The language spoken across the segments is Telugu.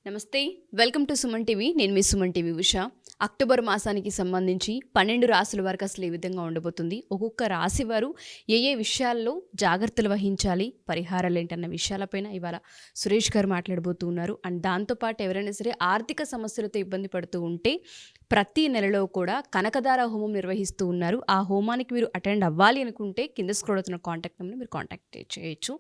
నమస్తే, వెల్కమ్ టు సుమన్ టీవీ. నేను మీ సుమన్ టీవీ ఉషా. అక్టోబర్ మాసానికి సంబంధించి 12 రాశుల వారికి అసలు ఏ విధంగా ఉండబోతుంది, ఒక్కొక్క రాశి వారు ఏ ఏ విషయాల్లో జాగ్రత్తలు వహించాలి, పరిహారాలు ఏంటన్న విషయాలపైన ఇవాళ సురేష్ గారు మాట్లాడబోతూ ఉన్నారు. అండ్ దాంతోపాటు ఎవరైనా సరే ఆర్థిక సమస్యలతో ఇబ్బంది పడుతూ ఉంటే ప్రతి నెలలో కూడా కనకదార హోమం నిర్వహిస్తూ ఉన్నారు. ఆ హోమానికి మీరు అటెండ్ అవ్వాలి అనుకుంటే కింద స్క్రోల్ అవుతున్న కాంటాక్ట్ నెంబర్ని మీరు కాంటాక్ట్ చేయొచ్చు.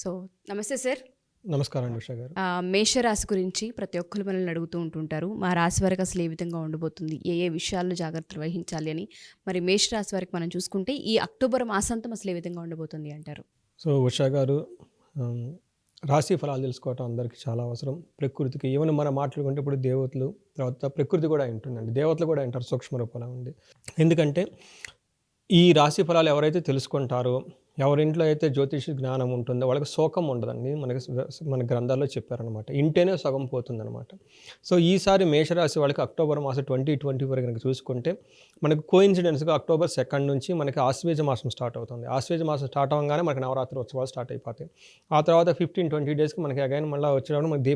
సో నమస్తే సార్. నమస్కారం ఉషా గారు. మేషరాశి గురించి ప్రతి ఒక్కరు మనల్ని అడుగుతూ ఉంటుంటారు. మా రాశి వారికి అసలు ఏ విధంగా ఉండబోతుంది, ఏ ఏ విషయాల్లో జాగ్రత్తలు వహించాలి అని. మరి మేషరాశి వారికి మనం చూసుకుంటే ఈ అక్టోబర్ మాసాంతం అసలు ఏ విధంగా ఉండబోతుంది అంటారు? సో ఉషా గారు, రాశి ఫలాలు తెలుసుకోవటం అందరికీ చాలా అవసరం. ప్రకృతికి ఈవెన్ మనం మాట్లాడుకుంటే ఇప్పుడు దేవతలు, తర్వాత ప్రకృతి కూడా ఉంటుందండి, దేవతలు కూడా వింటారు సూక్ష్మ రూపంలో ఉంది. ఎందుకంటే ఈ రాశి ఫలాలు ఎవరైతే తెలుసుకుంటారో, ఎవరింట్లో అయితే జ్యోతిష జ్ఞానం ఉంటుందో వాళ్ళకి శోకం ఉండదండి. మన గ్రంథాల్లో చెప్పారనమాట. ఇంటేనే సగం పోతుందన్నమాట. సో ఈసారి మేషరాశి వాళ్ళకి అక్టోబర్ మాసం 2024 కనుక చూసుకుంటే మనకు కోయిన్సిడెన్స్గా అక్టోబర్ 2 నుంచి మనకి ఆశ్వేజ మాసం స్టార్ట్ అవుతుంది. ఆశ్వేజ మాసం స్టార్ట్ అవ్వగానే మనకి నవరాత్రి ఉత్సవాలు స్టార్ట్ అయిపోతాయి. ఆ తర్వాత 15-20 డేస్కి మనకి అగైన్ మళ్ళీ వచ్చేటప్పుడు మనకి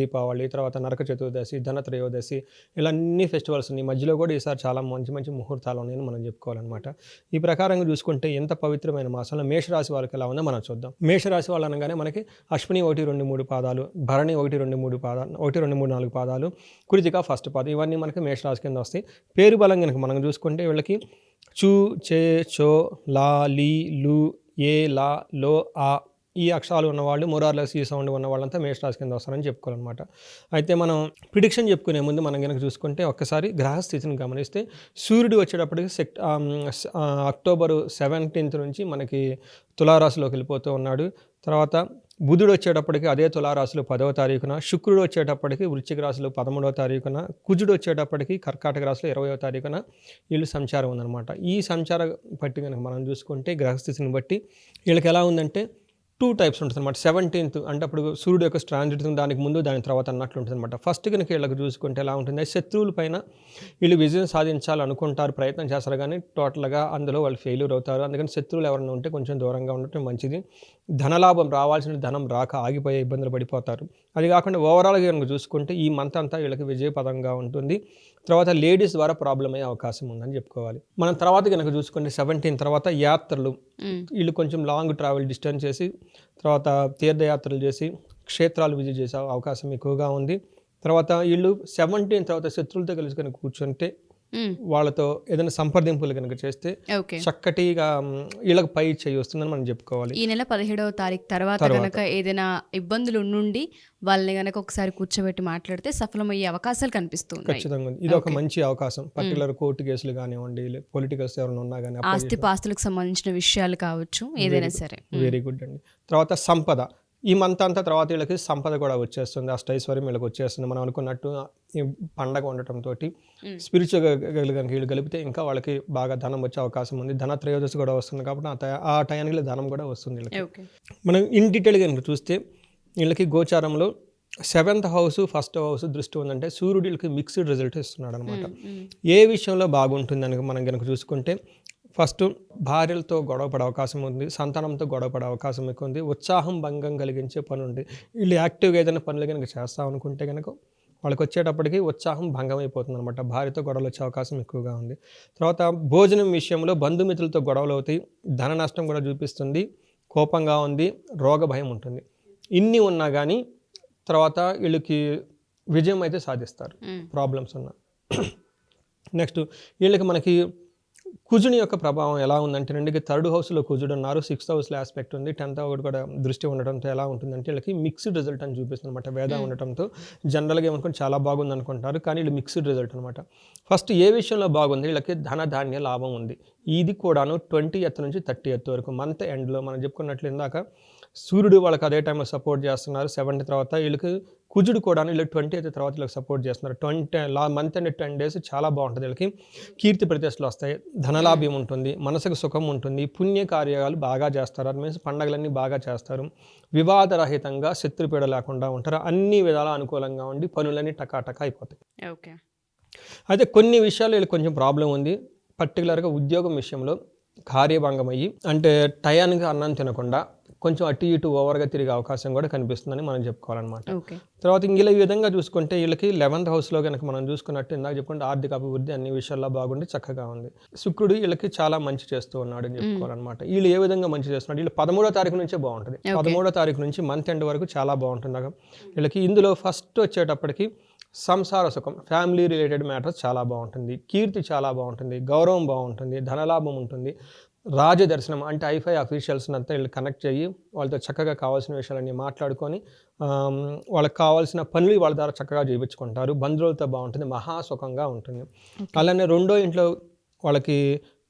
దీపావళి, తర్వాత నరక చతుర్దశి, ధనత్రయోదశి, ఇలా అన్ని ఫెస్టివల్స్ ఉన్నాయి. మధ్యలో కూడా ఈసారి చాలా మంచి మంచి ముహూర్తాలు ఉన్నాయని మనం చెప్పుకోవాలన్నమాట. ఈ ప్రకారంగా చూసుకుంటే ఎంత పవిత్రమైన మాసం మేషరాశి వాళ్ళకి ఎలా ఉందో మనం చూద్దాం. మేషరాశి వాళ్ళు అనగానే మనకి అశ్విని 1, 2, 3 పాదాలు, భరణి 1, 2, 3 పాదాలు, 1, 2, 3, 4 పాదాలు, కృతిక ఫస్ట్ పాదం, ఇవన్నీ మనకి మేషరాశి కింద వస్తాయి. పేరు బలం కనుక మనం చూసుకుంటే వీళ్ళకి చూ, చే, చో, లా, లీ, లు, ఏ, లా, లో, ఆ ఈ అక్షరాలు ఉన్నవాళ్ళు, మొరార్లెస్ ఈ సౌండ్ ఉన్న వాళ్ళంతా మేషరాశి కింద వస్తారని చెప్పుకోవాలన్నమాట. అయితే మనం ప్రిడిక్షన్ చెప్పుకునే ముందు మనం కనుక చూసుకుంటే ఒక్కసారి గ్రహస్థితిని గమనిస్తే సూర్యుడు వచ్చేటప్పటికి అక్టోబర్ 17 నుంచి మనకి తులారాశిలోకి వెళ్ళిపోతూ ఉన్నాడు. తర్వాత బుధుడు వచ్చేటప్పటికి అదే తులారాశిలో 10వ తారీఖున, శుక్రుడు వచ్చేటప్పటికి వృశ్చిక రాశిలో 13వ తారీఖున, కుజుడు వచ్చేటప్పటికి కర్కాటక రాశిలో 20వ తారీఖున వీళ్ళు సంచారం ఉందన్నమాట. ఈ సంచార పట్టి కనుక మనం చూసుకుంటే గ్రహస్థితిని బట్టి వీళ్ళకి ఎలా ఉందంటే 2 టైప్స్ ఉంటుంది అనమాట. 17th అంటే అప్పుడు సూర్యుడు యొక్క ట్రాన్సిట్ దానికి ముందు దాని తర్వాత అన్నట్లు ఉంటుంది అనమాట. ఫస్ట్ కనుక వీళ్ళకి చూసుకుంటే ఎలా ఉంటుంది, శత్రువుల పైన వీళ్ళు విజయం సాధించాలనుకుంటారు, ప్రయత్నం చేస్తారు, కానీ టోటల్గా అందులో వాళ్ళు ఫెయిల్యూర్ అవుతారు. అందుకని శత్రువులు ఎవరైనా ఉంటే కొంచెం దూరంగా ఉండటం మంచిది. ధనలాభం రావాల్సిన ధనం రాక ఆగిపోయే ఇబ్బందులు పడిపోతారు. అది కాకుండా ఓవరాల్గా కనుక చూసుకుంటే ఈ మంత్ అంతా వీళ్ళకి విజయపదంగా ఉంటుంది. తర్వాత లేడీస్ ద్వారా ప్రాబ్లం అయ్యే అవకాశం ఉందని చెప్పుకోవాలి. మనం తర్వాత కనుక చూసుకుంటే 17 తర్వాత యాత్రలు, వీళ్ళు కొంచెం లాంగ్ ట్రావెల్ డిస్టెన్స్ చేసి తర్వాత తీర్థయాత్రలు చేసి క్షేత్రాలు విజిట్ చేసే అవకాశం ఎక్కువగా ఉంది. తర్వాత వీళ్ళు 17 తర్వాత శత్రువులతో కలిసి కనుక కూర్చుంటే వాళ్ళతో ఏదైనా సంప్రదింపులు కనుక చేస్తే చక్కటిగా వీళ్ళకి పై చేయి వస్తుందని మనం చెప్పుకోవాలి. ఈ నెల 17వ తారీఖు తర్వాత కనుక ఏదైనా ఇబ్బందులు నుండి వాళ్ళని కనుక ఒకసారి కూర్చోబెట్టి మాట్లాడితే సఫలమయ్యే అవకాశాలు కనిపిస్తుంది. ఖచ్చితంగా ఇది ఒక మంచి అవకాశం. పర్టికులర్ కోర్టు కేసులు కానివ్వండి, పొలిటికల్స్ ఎవరైనా ఉన్నా కానీ, ఆస్తిపాస్తులకు సంబంధించిన విషయాలు కావచ్చు, ఏదైనా సరే. వెరీ గుడ్ అండి. తర్వాత సంపద, ఈ మంత్ అంతా తర్వాత వీళ్ళకి సంపద కూడా వచ్చేస్తుంది, అష్టైశ్వర్యం వీళ్ళకి వచ్చేస్తుంది. మనం అనుకున్నట్టు ఈ పండగ ఉండటంతో స్పిరిచువల్ కనుక వీళ్ళు కలిపితే ఇంకా వాళ్ళకి బాగా ధనం వచ్చే అవకాశం ఉంది. ధన త్రయోదశి కూడా వస్తుంది కాబట్టి ఆ టైంకి ధనం కూడా వస్తుంది వీళ్ళకి. మనం ఇన్ డీటెయిల్గా కనుక చూస్తే వీళ్ళకి గోచారంలో 7th హౌస్, 1st హౌస్ దృష్టి ఉందంటే సూర్యుడు వీళ్ళకి మిక్స్డ్ రిజల్ట్ ఇస్తున్నాడు అనమాట. ఏ విషయంలో బాగుంటుంది మనం కనుక చూసుకుంటే ఫస్ట్ భార్యలతో గొడవపడే అవకాశం ఉంది, సంతానంతో గొడవపడే అవకాశం ఎక్కువ ఉంది, ఉత్సాహం భంగం కలిగించే పని ఉంది. వీళ్ళు యాక్టివ్గా ఏదైనా పనులు కనుక చేస్తాం అనుకుంటే కనుక వాళ్ళకి వచ్చేటప్పటికి ఉత్సాహం భంగం అయిపోతుంది అనమాట. భార్యతో గొడవలు వచ్చే అవకాశం ఎక్కువగా ఉంది. తర్వాత భోజనం విషయంలో బంధుమిత్రులతో గొడవలు అవుతాయి, ధన నష్టం కూడా చూపిస్తుంది, కోపంగా ఉంది, రోగ భయం ఉంటుంది. ఇన్ని ఉన్నా కానీ తర్వాత వీళ్ళకి విజయం అయితే సాధిస్తారు ప్రాబ్లమ్స్ ఉన్నా. నెక్స్ట్ వీళ్ళకి మనకి కుజుని యొక్క ప్రభావం ఎలా ఉందంటే నండి, 3rd హౌస్లో కుజుడు ఉన్నారు, 6th హౌస్లో ఆస్పెక్ట్ ఉంది, 10th హౌస్ కూడా దృష్టి ఉండటంతో ఎలా ఉంటుందంటే వీళ్ళకి మిక్స్డ్ రిజల్ట్ అని చూపిస్తుంది అనమాట. వేద ఉండటంతో జనరల్గా ఏమనుకుంటే చాలా బాగుంది అనుకుంటారు, కానీ వీళ్ళు మిక్స్డ్ రిజల్ట్ అనమాట. ఫస్ట్ ఏ విషయంలో బాగుంది, వీళ్ళకి ధన ధాన్య లాభం ఉంది. ఇది కూడాను 20th నుంచి 30th వరకు మంత్ ఎండ్లో మనం చెప్పుకున్నట్లు ఇందాక సూర్యుడు వాళ్ళకి అదే టైంలో సపోర్ట్ చేస్తున్నారు. 7th తర్వాత వీళ్ళకి కుజుడు కూడా వీళ్ళు 20th తర్వాత వీళ్ళకి సపోర్ట్ చేస్తున్నారు. మంత్ అండ్ 10 days చాలా బాగుంటుంది. వీళ్ళకి కీర్తి ప్రతిష్టలు వస్తాయి, ధనలాభ్యం ఉంటుంది, మనసుకు సుఖం ఉంటుంది, పుణ్య కార్యాలు బాగా చేస్తారు. అది మీన్స్ పండగలన్నీ బాగా చేస్తారు, వివాదరహితంగా శత్రుపీడ లేకుండా ఉంటారు, అన్ని విధాలా అనుకూలంగా ఉండి పనులన్నీ టకాటకా అయిపోతాయి. ఓకే. అయితే కొన్ని విషయాలు వీళ్ళకి కొంచెం ప్రాబ్లం ఉంది. పర్టికులర్గా ఉద్యోగం విషయంలో కార్యభంగం అయ్యి, అంటే టయానికి అన్నం తినకుండా కొంచెం అటు ఇటు ఓవర్గా తిరిగే అవకాశం కూడా కనిపిస్తుందని మనం చెప్పుకోవాలన్నమాట. ఓకే. తర్వాత ఇంక ఈ విధంగా చూసుకుంటే వీళ్ళకి 11th హౌస్లో కనుక మనం చూసుకున్నట్టు ఇందాక చెప్పుకుంటే ఆర్థిక అభివృద్ధి అన్ని విషయాల్లో బాగుండి చక్కగా ఉంది. శుక్రుడు వీళ్ళకి చాలా మంచి చేస్తూ ఉన్నాడు అని చెప్పుకోవాలన్నమాట. వీళ్ళు ఏ విధంగా మంచి చేస్తున్నాడు, వీళ్ళు 13వ తారీఖు నుంచే బాగుంటుంది. 13వ తారీఖు నుంచి మంత్ ఎండ్ వరకు చాలా బాగుంటుంది వీళ్ళకి. ఇందులో ఫస్ట్ వచ్చేటప్పటికి సంసార సుఖం, ఫ్యామిలీ రిలేటెడ్ మ్యాటర్స్ చాలా బాగుంటుంది, కీర్తి చాలా బాగుంటుంది, గౌరవం బాగుంటుంది, ధనలాభం ఉంటుంది, రాజదర్శనం అంటే ఐఫై అఫీషియల్స్ని అంతా వీళ్ళు కనెక్ట్ చేయి వాళ్ళతో చక్కగా కావాల్సిన విషయాలన్నీ మాట్లాడుకొని వాళ్ళకి కావాల్సిన పనులు వాళ్ళ ద్వారా చక్కగా చేయించుకుంటారు, బంధువులతో బాగుంటుంది, మహాసుఖంగా ఉంటుంది. అలానే రెండో ఇంట్లో వాళ్ళకి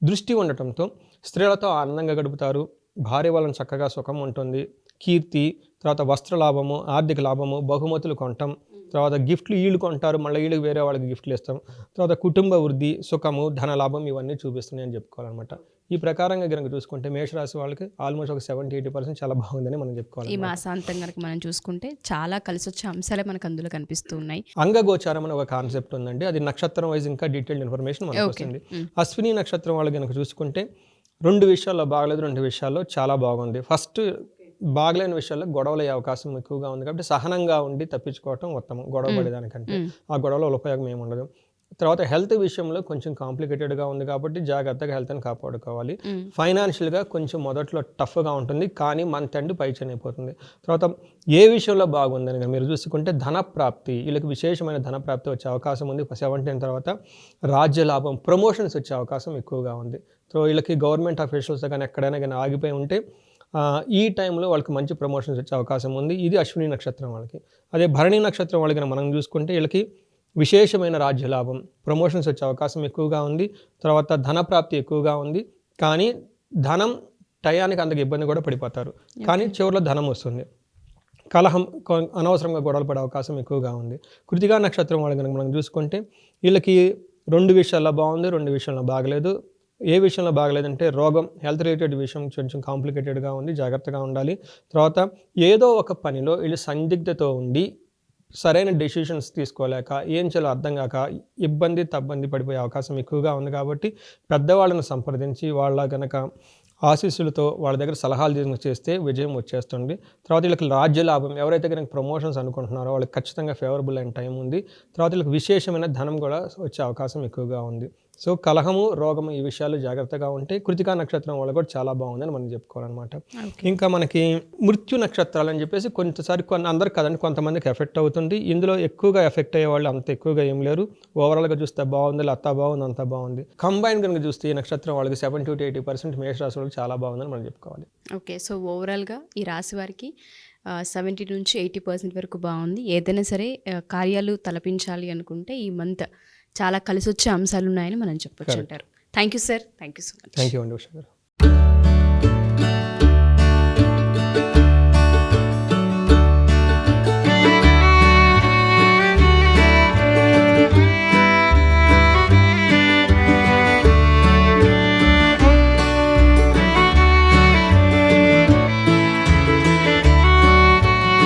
దృష్టి ఉండటంతో స్త్రీలతో ఆనందంగా గడుపుతారు, భార్య వాళ్ళని చక్కగా సుఖం ఉంటుంది, కీర్తి, తర్వాత వస్త్ర లాభము, ఆర్థిక లాభము, బహుమతులు కొనటం, తర్వాత గిఫ్ట్లు వీళ్ళు కొంటారు, మళ్ళీ వీళ్ళకి వేరే వాళ్ళకి గిఫ్ట్లు ఇస్తాం, తర్వాత కుటుంబ వృద్ధి, సుఖము, ధన లాభం ఇవన్నీ చూపిస్తున్నాయి అని చెప్పుకోవాలన్నమాట. ఈ ప్రకారంగా కనుక చూసుకుంటే మేషరాశి వాళ్ళకి ఆల్మోస్ట్ ఒక 70-80% చాలా బాగుందని మనం చెప్పుకోవాలి. ఈ మాసాంతం కనుక మనం చూసుకుంటే చాలా కలిసి వచ్చే అంశాలే మనకు అందులో కనిపిస్తూ ఉన్నాయి. అంగగోచారం అని ఒక కాన్సెప్ట్ ఉందండి, అది నక్షత్రం వైజ్ ఇంకా డీటెయిల్డ్ ఇన్ఫర్మేషన్ మనకు వస్తుంది. అశ్విని నక్షత్రం వాళ్ళు కనుక చూసుకుంటే 2 విషయాల్లో బాగలేదు, 2 విషయాల్లో చాలా బాగుంది. ఫస్ట్ బాగలేని విషయాల్లో గొడవలు అయ్యే అవకాశం ఎక్కువగా ఉంది కాబట్టి సహనంగా ఉండి తప్పించుకోవటం ఉత్తమం గొడవ పడేదానికంటే. ఆ గొడవలో ఉపయోగం ఏమి ఉండదు. తర్వాత హెల్త్ విషయంలో కొంచెం కాంప్లికేటెడ్గా ఉంది కాబట్టి జాగ్రత్తగా హెల్త్ని కాపాడుకోవాలి. ఫైనాన్షియల్గా కొంచెం మొదట్లో టఫ్గా ఉంటుంది కానీ మంత్ ఎండ్ పైచని అయిపోతుంది. తర్వాత ఏ విషయంలో బాగుందని మీరు చూసుకుంటే ధనప్రాప్తి, వీళ్ళకి విశేషమైన ధనప్రాప్తి వచ్చే అవకాశం ఉంది. 17 తర్వాత రాజ్య లాభం, ప్రమోషన్స్ వచ్చే అవకాశం ఎక్కువగా ఉంది. సో వీళ్ళకి గవర్నమెంట్ అఫీషియల్స్ కానీ ఎక్కడైనా కానీ ఆగిపోయి ఉంటే ఈ టైంలో వాళ్ళకి మంచి ప్రమోషన్స్ వచ్చే అవకాశం ఉంది. ఇది అశ్విని నక్షత్రం వాళ్ళకి. అదే భరణి నక్షత్రం వాళ్ళకి మనం చూసుకుంటే వీళ్ళకి విశేషమైన రాజ్య లాభం, ప్రమోషన్స్ వచ్చే అవకాశం ఎక్కువగా ఉంది. తర్వాత ధనప్రాప్తి ఎక్కువగా ఉంది కానీ ధనం టయానికి అంతకు ఇబ్బంది కూడా పడిపోతారు కానీ చివరిలో ధనం వస్తుంది. కలహం, అనవసరంగా గొడవలు పడే అవకాశం ఎక్కువగా ఉంది. కృతికా నక్షత్రం వాళ్ళకి కనుక మనం చూసుకుంటే వీళ్ళకి 2 విషయాల్లో బాగుంది, 2 విషయాల్లో బాగలేదు. ఏ విషయంలో బాగలేదంటే రోగం, హెల్త్ రిలేటెడ్ విషయం కొంచెం కాంప్లికేటెడ్గా ఉంది, జాగ్రత్తగా ఉండాలి. తర్వాత ఏదో ఒక పనిలో వీళ్ళు సందిగ్ధతో ఉండి సరైన డెసిషన్స్ తీసుకోలేక ఏం చేయాలో అర్థం కాక తబ్బంది పడిపోయే అవకాశం ఎక్కువగా ఉంది కాబట్టి పెద్దవాళ్ళని సంప్రదించి వాళ్ళ కనుక ఆశీస్సులతో వాళ్ళ దగ్గర సలహాలు తీసుకుని చేస్తే విజయం వచ్చేస్తుంది. తర్వాత వీళ్ళకి రాజ్య లాభం, ఎవరైతే కనుక ప్రమోషన్స్ అనుకుంటున్నారో వాళ్ళకి ఖచ్చితంగా ఫేవరబుల్ అయిన టైం ఉంది. తర్వాత వీళ్ళకి విశేషమైన ధనం కూడా వచ్చే అవకాశం ఎక్కువగా ఉంది. సో కలహము, రోగము ఈ విషయాలు జాగ్రత్తగా ఉంటే కృతికా నక్షత్రం వాళ్ళు కూడా చాలా బాగుందని మనం చెప్పుకోవాలన్నమాట. ఇంకా మనకి మృత్యు నక్షత్రాలు అని చెప్పేసి కొంతసారి అందరికి కదండి కొంతమందికి ఎఫెక్ట్ అవుతుంది. ఇందులో ఎక్కువగా ఎఫెక్ట్ అయ్యే వాళ్ళు అంత ఎక్కువగా ఏం లేరు. ఓవరాల్గా చూస్తే బాగుంది, అంతా బాగుంది, అంతా బాగుంది. కంబైన్ కనుక చూస్తే ఈ నక్షత్రం వాళ్ళకి 70-80% మేషరాశి వాళ్ళకి చాలా బాగుందని మనం చెప్పుకోవాలి. ఓకే, సో ఓవరాల్గా ఈ రాశి వారికి 70-80% వరకు బాగుంది. ఏదైనా సరే కార్యాలు తలపించాలి అనుకుంటే ఈ మంత్ చాలా కలిసి వచ్చే అంశాలు ఉన్నాయని మనం చెప్పొచ్చు అంటారు. Thank you sir, thank you so much. Thank you అండి ఉషా గారు.